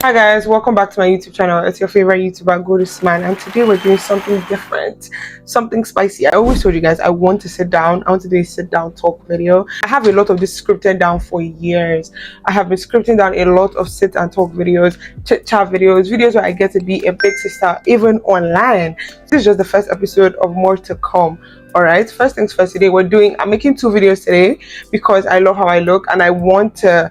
Hi guys, welcome back to my YouTube channel. It's your favorite YouTuber, Goldusman, and today we're doing something different, something spicy. I always told you guys I want to sit down. I want to do a sit down talk video. I have a lot of this scripted down for years. I have been scripting down a lot of sit and talk videos, chit chat videos where I get to be a big sister even online. This is just the first episode of more to come. All right, first things first, today I'm making 2 videos today because I love how I look and I want to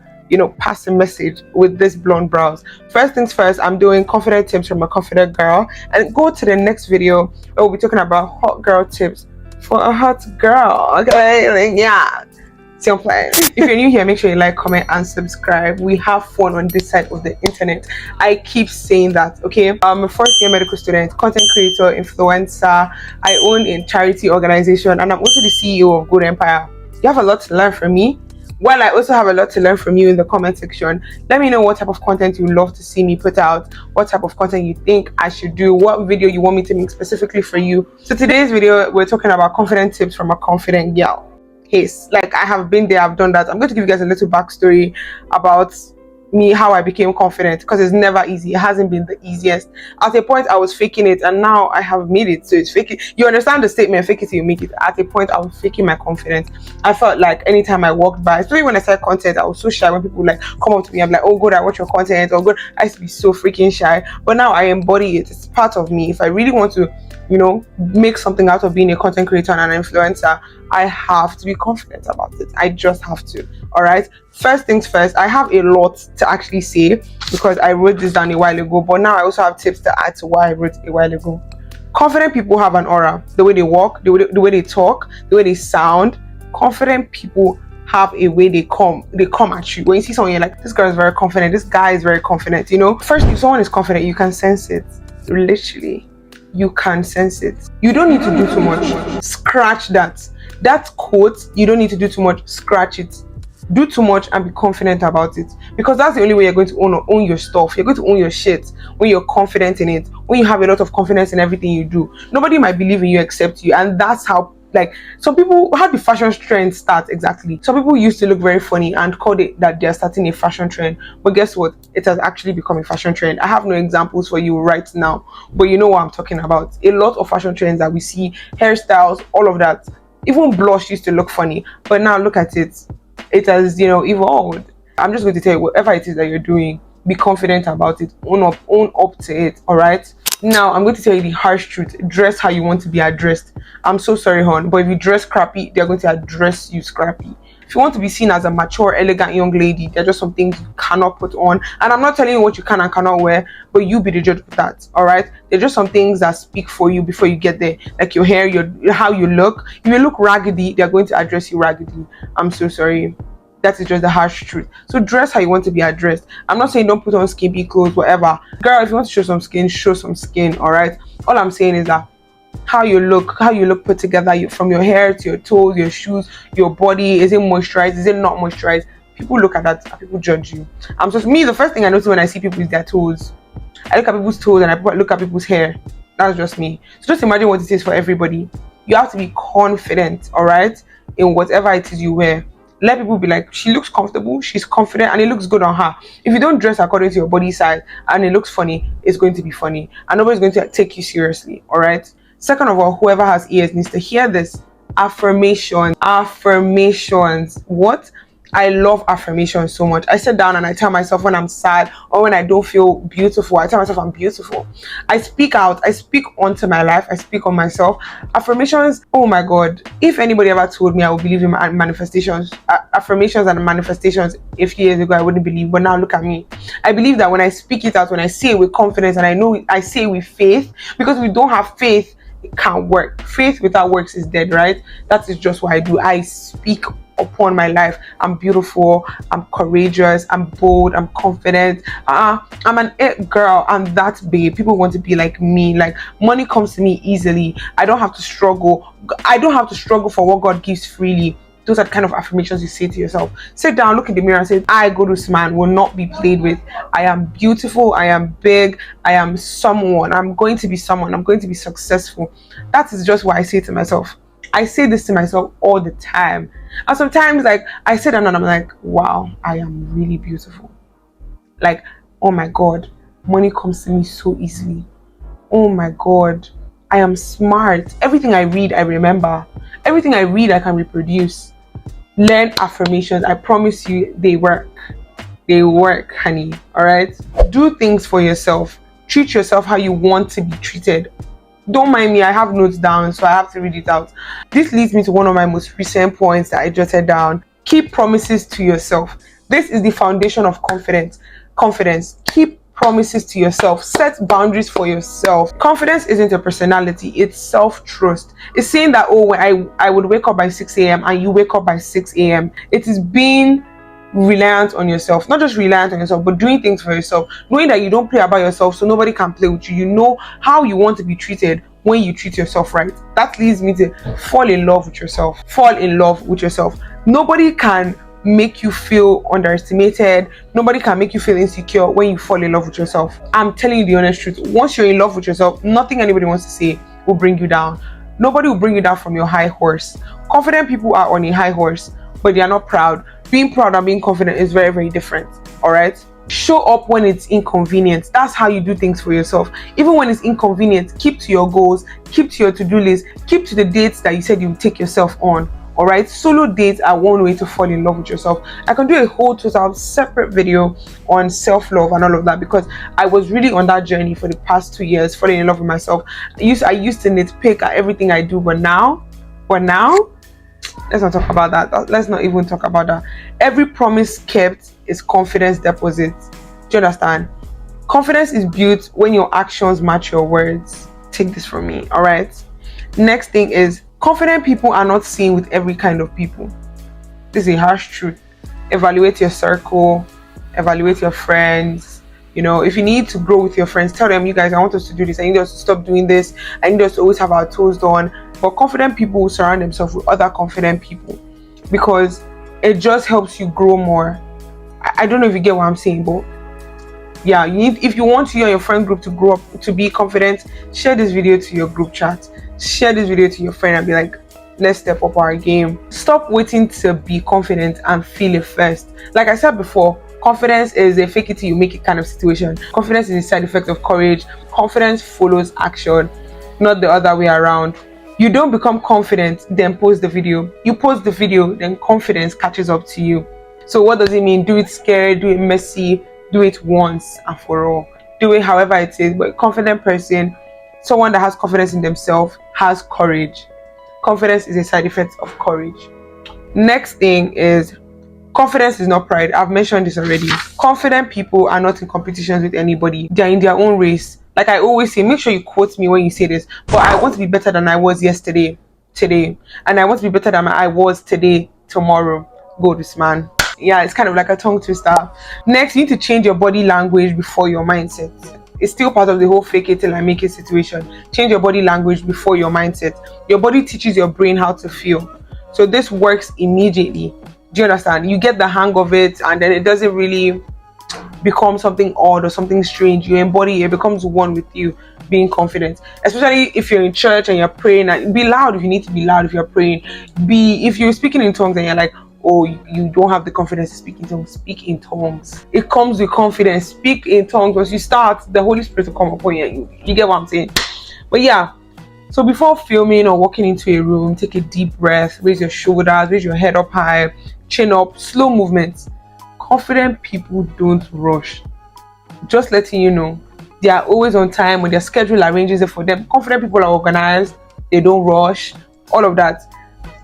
pass a message with this blonde brows. First things first, I'm doing confident tips from a confident girl, and go to the next video where we'll be talking about hot girl tips for a hot girl. Okay, like, yeah, simple. If you're new here, make sure you like, comment, and subscribe. We have fun on this side of the internet. I keep saying that. Okay, I'm a fourth-year medical student, content creator, influencer. I own a charity organization, and I'm also the CEO of Good Empire. You have a lot to learn from me. Well, I also have a lot to learn from you in the comment section. Let me know what type of content you love to see me put out, what type of content you think I should do, what video you want me to make specifically for you. So today's video, we're talking about confident tips from a confident girl. Yes, like I have been there, I've done that. I'm going to give you guys a little backstory about me, how I became confident, because it's never easy. It hasn't been the easiest. At a point I was faking it, and now I have made it. So it's faking. You understand the statement, fake it till you make it. At a point I was faking my confidence. I felt like anytime I walked by, especially when I started content, I was so shy when people like come up to me. I'm like, oh good, I watch your content, or good. I used to be so freaking shy, but now I embody it. It's part of me. If I really want to make something out of being a content creator and an influencer, I have to be confident about it. I just have to. All right, first things first, I have a lot to actually say because I wrote this down a while ago, but now I also have tips to add to what I wrote a while ago. Confident people have an aura. The way they walk, the way they talk, the way they sound. Confident people have a way they come at you. When you see someone, you're like, this girl is very confident, this guy is very confident. First, if someone is confident, you can sense it. Literally, you can sense it. You don't need to do too much. Scratch that quote. You don't need to do too much. Scratch it. Do too much and be confident about it, because that's the only way you're going to own your stuff. You're going to own your shit when you're confident in it, when you have a lot of confidence in everything you do. Nobody might believe in you except you, and that's how, like, some people, how the fashion trend start exactly. Some people used to look very funny and called it that they're starting a fashion trend, but guess what, it has actually become a fashion trend. I have no examples for you right now, but you know what I'm talking about. A lot of fashion trends that we see, hairstyles, all of that. Even blush used to look funny, but now look at it. It has evolved. I'm just going to tell you, whatever it is that you're doing, be confident about it. Own up to it. All right, now I'm going to tell you the harsh truth. Dress how you want to be addressed. I'm so sorry, hon, but if you dress crappy, they're going to address you scrappy. If you want to be seen as a mature, elegant young lady, there are just some things you cannot put on. And I'm not telling you what you can and cannot wear, but you be the judge of that. All right, there's just some things that speak for you before you get there, like your hair, how you look. If you look raggedy, they're going to address you raggedy. I'm so sorry. That is just the harsh truth. So dress how you want to be addressed. I'm not saying don't put on skimpy clothes, whatever. Girl, if you want to show some skin, all right? All I'm saying is that how you look put together, from your hair to your toes, your shoes, your body. Is it moisturized? Is it not moisturized? People look at that and people judge you. The first thing I notice when I see people is their toes. I look at people's toes and I look at people's hair. That's just me. So just imagine what it is for everybody. You have to be confident, all right, in whatever it is you wear. Let people be like, she looks comfortable, she's confident, and it looks good on her. If you don't dress according to your body size and it looks funny, it's going to be funny, and nobody's going to take you seriously. All right. Second of all, whoever has ears needs to hear this. Affirmations. What? I love affirmations so much. I sit down and I tell myself when I'm sad or when I don't feel beautiful, I tell myself I'm beautiful. I speak out. I speak onto my life. I speak on myself. Affirmations, oh my God. If anybody ever told me I would believe in manifestations, affirmations and manifestations a few years ago, I wouldn't believe. But now look at me. I believe that when I speak it out, when I say it with confidence, and I say it with faith, because we don't have faith, it can't work. Faith without works is dead, right? That is just what I do. I speak upon my life. I'm beautiful, I'm courageous, I'm bold, I'm confident. I'm an it girl, I'm that babe. People want to be like me. Like, money comes to me easily. I don't have to struggle for what God gives freely. Those are the kind of affirmations you say to yourself. Sit down, look in the mirror and say, I, Goldusman, will not be played with. I am beautiful, I am big, I am someone. I'm going to be someone, I'm going to be successful. That is just what I say to myself. I say this to myself all the time. And sometimes, like, I sit down and I'm like, wow, I am really beautiful. Like, Oh my God, money comes to me so easily. Oh my God, I am smart. Everything I read, I remember. Everything I read, I can reproduce. Learn affirmations. I promise you, they work. They work, honey. All right. Do things for yourself. Treat yourself how you want to be treated. Don't mind me, I have notes down, so I have to read it out. This leads me to one of my most recent points that I jotted down. Keep promises to yourself. This is the foundation of confidence. Keep promises to yourself. Set boundaries for yourself. Confidence isn't a personality, it's self-trust. It's saying that, oh, I would wake up by 6 a.m. and you wake up by 6 a.m. It is being reliant on yourself, not just reliant on yourself, but doing things for yourself, knowing that you don't play about yourself so nobody can play with you. You know how you want to be treated when you treat yourself right. That leads me to fall in love with yourself. Fall in love with yourself. Nobody can make you feel underestimated. Nobody can make you feel insecure when you fall in love with yourself. I'm telling you the honest truth. Once you're in love with yourself, nothing anybody wants to say will bring you down. Nobody will bring you down from your high horse. Confident people are on a high horse, but they are not proud. Being proud and being confident is very, very different. All right. Show up when it's inconvenient. That's how you do things for yourself. Even when it's inconvenient, keep to your goals, keep to your to-do list, keep to the dates that you said you would take yourself on. All right. Solo dates are one way to fall in love with yourself. I can do a whole total separate video on self-love and all of that, because I was really on that journey for the past 2 years, falling in love with myself. I used to nitpick at everything I do, but now, let's not talk about that. Let's not even talk about that. Every promise kept is confidence deposit. Do you understand? Confidence is built when your actions match your words. Take this from me, all right? Next thing is, confident people are not seen with every kind of people. This is a harsh truth. Evaluate your circle, evaluate your friends. You know, if you need to grow with your friends, tell them, you guys, I want us to do this. I need us to stop doing this. I need us to always have our toes done. But confident people will surround themselves with other confident people, because it just helps you grow more. I don't know if you get what I'm saying, but yeah, if you want you and your friend group to grow up to be confident, share this video to your group chat. Share this video to your friend and be like, let's step up our game. Stop waiting to be confident and feel it first. Like I said before, confidence is a fake it till you make it kind of situation. Confidence is a side effect of courage. Confidence follows action, not the other way around. You don't become confident, then post the video. You post the video, then confidence catches up to you. So what does it mean? Do it scared, do it messy, do it once and for all. Do it however it is. But a confident person, someone that has confidence in themselves, has courage. Confidence is a side effect of courage. Next thing is, confidence is not pride. I've mentioned this already. Confident people are not in competitions with anybody. They're in their own race. Like I always say, make sure you quote me when you say this. But I want to be better than I was yesterday, today. And I want to be better than I was today, tomorrow. Goldusman. Yeah, it's kind of like a tongue twister. Next, you need to change your body language before your mindset. It's still part of the whole fake it till I make it situation. Change your body language before your mindset. Your body teaches your brain how to feel. So this works immediately. Do you understand? You get the hang of it, and then it doesn't really become something odd or something strange. You embody it, becomes one with you, being confident. Especially if you're in church and you're praying, and be loud if you need to be loud if you're praying. If you're speaking in tongues and you're like, oh, you don't have the confidence to speak in tongues, speak in tongues. It comes with confidence. Speak in tongues. Once you start, the Holy Spirit will come upon you. You get what I'm saying? But yeah, so before filming or walking into a room, take a deep breath, raise your shoulders, raise your head up high, chin up, slow movements. Confident people don't rush. Just letting you know, they are always on time when their schedule arranges it for them. Confident people are organized, they don't rush, all of that.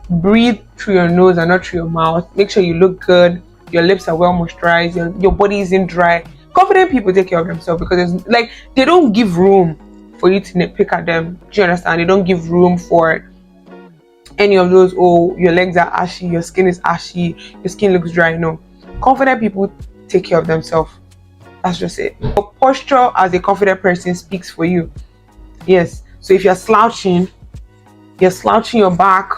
Breathe through your nose and not through your mouth. Make sure you look good, your lips are well moisturized, your body isn't dry. Confident people take care of themselves, because it's like they don't give room for you to nitpick at them. Do you understand? They don't give room for any of those, oh, your legs are ashy, your skin is ashy, your skin looks dry. No. Confident people take care of themselves. That's just it. Your posture as a confident person speaks for you. Yes. So if you're slouching your back,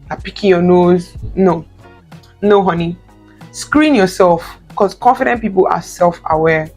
you're picking your nose. No, honey. Screen yourself, because confident people are self-aware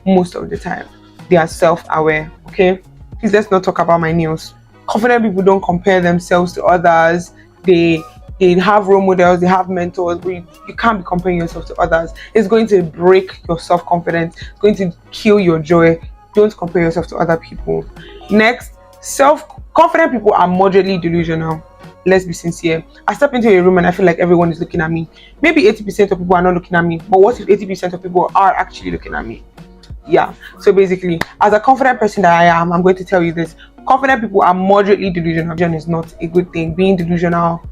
most of the time. They are self-aware. Okay. Please, let's not talk about my nails. Confident people don't compare themselves to others. They they have role models, they have mentors, but you can't be comparing yourself to others. It's going to break your self-confidence, it's going to kill your joy. Don't compare yourself to other people. Next, self-confident people are moderately delusional. Let's be sincere. I step into a room and I feel like everyone is looking at me. Maybe 80% of people are not looking at me, but what if 80% of people are actually looking at me? Yeah. So basically, as a confident person that I am, I'm going to tell you this: confident people are moderately delusional. Delusion is not a good thing. Being delusional,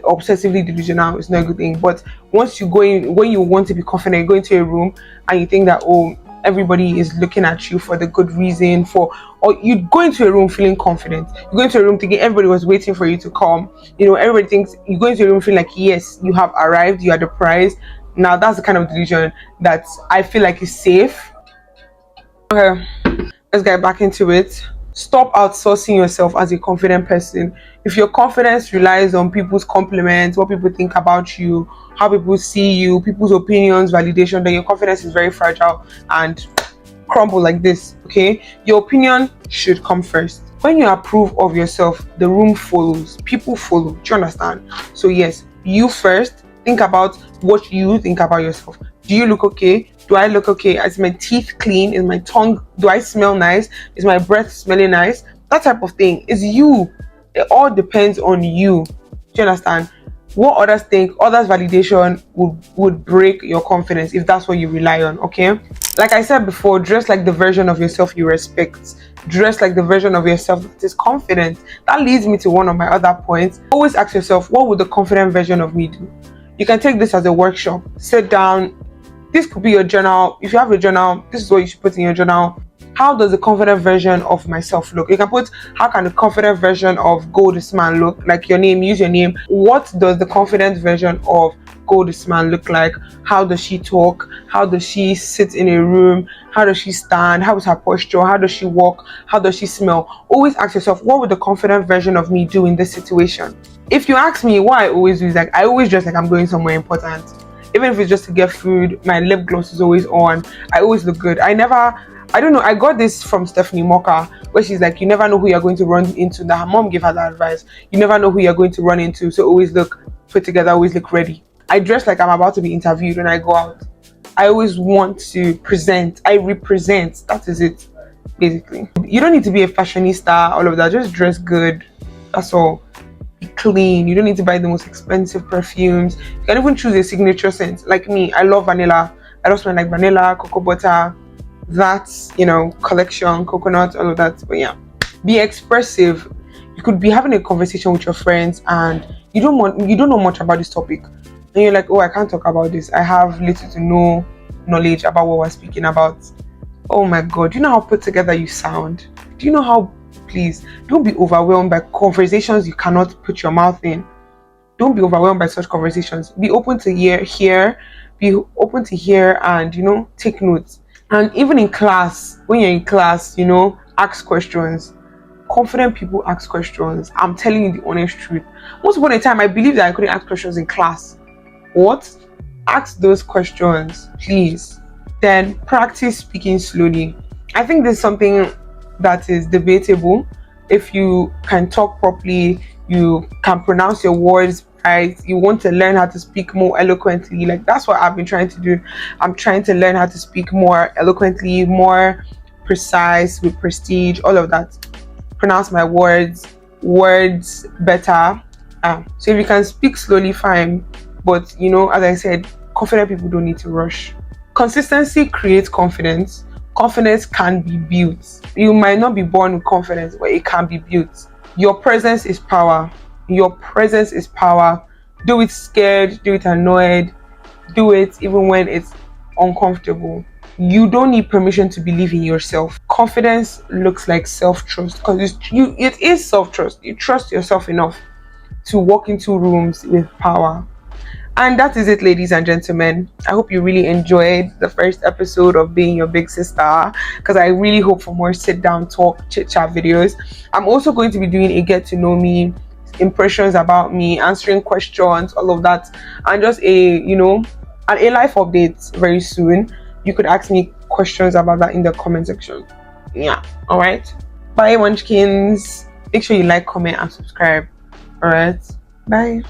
obsessively delusional, is not a good thing. But once you go in, when you want to be confident, go into a room and you think that, oh, everybody is looking at you for the good reason, or you go into a room feeling confident. You go into a room thinking everybody was waiting for you to come. Everybody thinks you go into a room feeling like, yes, you have arrived, you are the prize. Now that's the kind of delusion that I feel like is safe. Okay, let's get back into it. Stop outsourcing yourself as a confident person. If your confidence relies on people's compliments, what people think about you, how people see you, people's opinions, validation, then your confidence is very fragile and crumble like this. Okay, your opinion should come first. When you approve of yourself, the room follows, people follow. Do you understand? So yes, you first. Think about what you think about yourself. Do you look okay? Do I look okay? Is my teeth clean? Is my tongue, do I smell nice? Is my breath smelling nice? That type of thing is you. It all depends on you. Do you understand? What others think, others' validation would break your confidence if that's what you rely on. Okay, like I said before, dress like the version of yourself you respect. Dress like the version of yourself that is confident. That leads me to one of my other points. Always ask yourself, what would the confident version of me do? You can take this as a workshop. Sit down. This could be your journal. If you have a journal, this is what you should put in your journal. How does the confident version of myself look? You can put, how can the confident version of Goldusman look? Like your name, use your name. What does the confident version of Goldusman look like? How does she talk? How does she sit in a room? How does she stand? How is her posture? How does she walk? How does she smell? Always ask yourself, what would the confident version of me do in this situation? If you ask me, what I always do is, like, I always dress like I'm going somewhere important. Even if it's just to get food, my lip gloss is always on. I always look good. I don't know, I got this from Stephanie Mocker, where she's like, you never know who you're going to run into. That her mom gave her that advice. You never know who you're going to run into, so always look put together, always look ready. I dress like I'm about to be interviewed when I go out. I always want to present. I represent. That is it, basically. You don't need to be a fashionista, all of that. Just dress good. That's all. Be clean. You don't need to buy the most expensive perfumes. You can even choose a signature scent. Like me, I love vanilla. I don't smell like vanilla, cocoa butter, that's, collection, coconut, all of that. But yeah, be expressive. You could be having a conversation with your friends and you don't know much about this topic, and you're like, oh, I can't talk about this. I have little to no knowledge about what we're speaking about. Oh my god, do you know how put together you sound? Do you know how? Please don't be overwhelmed by conversations you cannot put your mouth in. Don't be overwhelmed by such conversations. Be open to hear, be open to hear, and take notes. And even in class, when you're in class, ask questions. Confident people ask questions. I'm telling you the honest truth. Once upon a time, I believed that I couldn't ask questions in class. What? Ask those questions, please. Then practice speaking slowly. I think there's something that is debatable. If you can talk properly, you can pronounce your words right, you want to learn how to speak more eloquently. Like, that's what I've been trying to do. I'm trying to learn how to speak more eloquently, more precise, with prestige, all of that. Pronounce my words better. So if you can speak slowly, fine. But as I said, confident people don't need to rush. Consistency creates confidence. Confidence can be built. You might not be born with confidence, but it can be built. Your presence is power. Your presence is power. Do it scared, do it annoyed, do it even when it's uncomfortable. You don't need permission to believe in yourself. Confidence looks like self-trust, because it is self-trust. You trust yourself enough to walk into rooms with power. And that is it, ladies and gentlemen. I hope you really enjoyed the first episode of Being Your Big Sister, because I really hope for more sit down talk, chit chat videos. I'm also going to be doing a get to know me, impressions about me, answering questions, all of that, and just a life update very soon. You could ask me questions about that in the comment section. Yeah, all right. Bye, munchkins. Make sure you like, comment, and subscribe. All right, bye.